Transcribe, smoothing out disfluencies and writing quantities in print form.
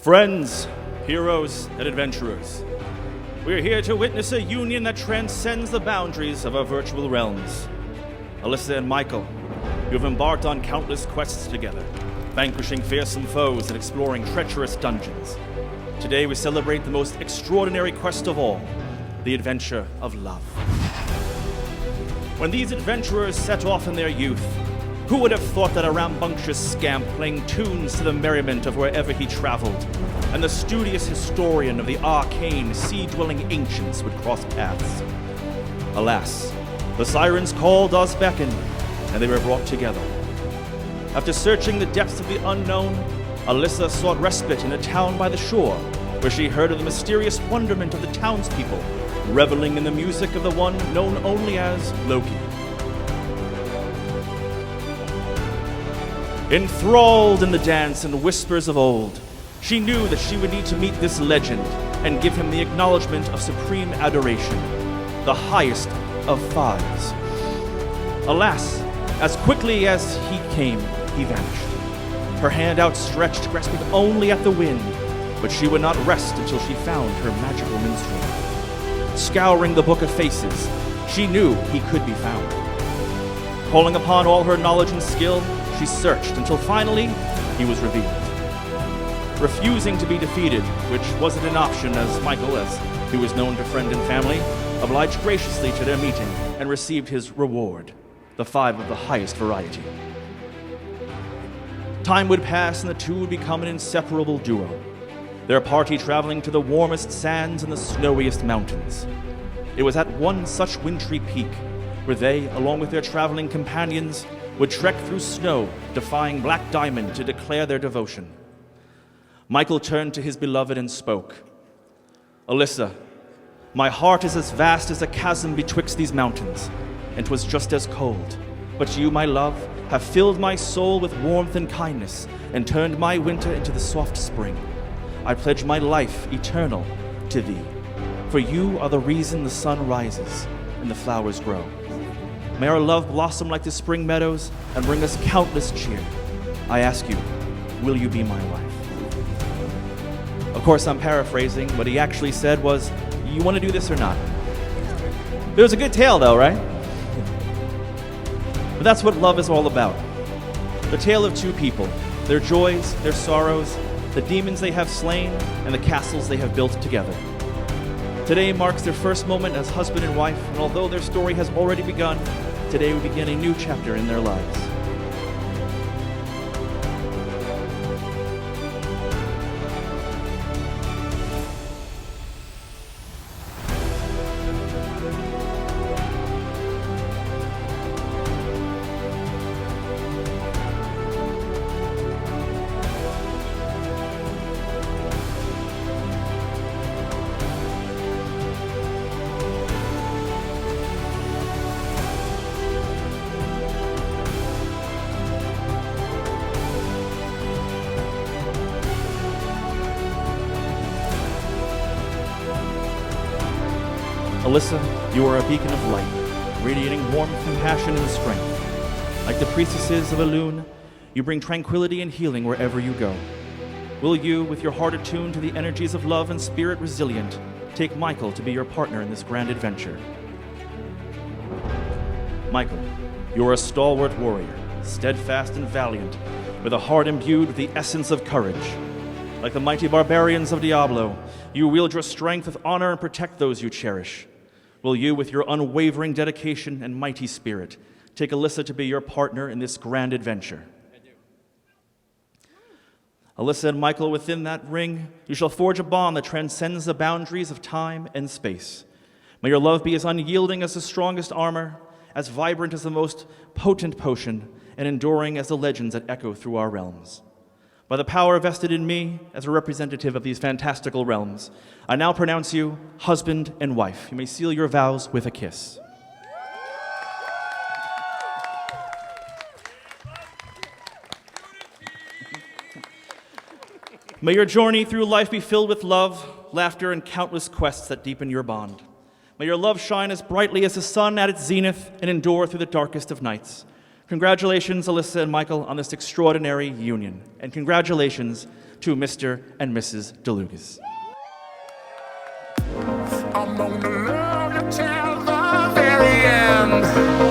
Friends, heroes, and adventurers, we are here to witness a union that transcends the boundaries of our virtual realms. Alyssa and Michael, you have embarked on countless quests together, vanquishing fearsome foes and exploring treacherous dungeons. Today we celebrate the most extraordinary quest of all, the adventure of love. When these adventurers set off in their youth, who would have thought that a rambunctious scamp playing tunes to the merriment of wherever he traveled, and the studious historian of the arcane, sea-dwelling ancients would cross paths? Alas, the sirens' call does beckon, and they were brought together. After searching the depths of the unknown, Alyssa sought respite in a town by the shore, where she heard of the mysterious wonderment of the townspeople, reveling in the music of the one known only as Loki. Enthralled in the dance and whispers of old, she knew that she would need to meet this legend and give him the acknowledgement of supreme adoration, the highest of fives. Alas, as quickly as he came, he vanished. Her hand outstretched, grasping only at the wind, but she would not rest until she found her magical minstrel. Scouring the book of faces, she knew he could be found. Calling upon all her knowledge and skill, she searched until finally he was revealed. Refusing to be defeated, which wasn't an option as Michael, as he was known to friend and family, obliged graciously to their meeting and received his reward, the five of the highest variety. Time would pass and the two would become an inseparable duo, their party traveling to the warmest sands and the snowiest mountains. It was at one such wintry peak where they, along with their traveling companions, would trek through snow, defying Black Diamond to declare their devotion. Michael turned to his beloved and spoke. Alyssa, my heart is as vast as a chasm betwixt these mountains, and 'twas just as cold. But you, my love, have filled my soul with warmth and kindness, and turned my winter into the soft spring. I pledge my life eternal to thee, for you are the reason the sun rises and the flowers grow. May our love blossom like the spring meadows and bring us countless cheer. I ask you, will you be my wife? Of course, I'm paraphrasing. What he actually said was, you want to do this or not? It was a good tale though, right? But that's what love is all about. The tale of two people, their joys, their sorrows, the demons they have slain, and the castles they have built together. Today marks their first moment as husband and wife, and although their story has already begun, today we begin a new chapter in their lives. Alyssa, you are a beacon of light, radiating warmth, compassion, and strength. Like the priestesses of Elune, you bring tranquility and healing wherever you go. Will you, with your heart attuned to the energies of love and spirit resilient, take Michael to be your partner in this grand adventure? Michael, you are a stalwart warrior, steadfast and valiant, with a heart imbued with the essence of courage. Like the mighty barbarians of Diablo, you wield your strength with honor and protect those you cherish. Will you, with your unwavering dedication and mighty spirit, take Alyssa to be your partner in this grand adventure? I do. Alyssa and Michael, within that ring, you shall forge a bond that transcends the boundaries of time and space. May your love be as unyielding as the strongest armor, as vibrant as the most potent potion, and enduring as the legends that echo through our realms. By the power vested in me as a representative of these fantastical realms, I now pronounce you husband and wife. You may seal your vows with a kiss. May your journey through life be filled with love, laughter, and countless quests that deepen your bond. May your love shine as brightly as the sun at its zenith and endure through the darkest of nights. Congratulations, Alyssa and Michael, on this extraordinary union. And congratulations to Mr. and Mrs. DeLucas. I'm gonna love you till the very end.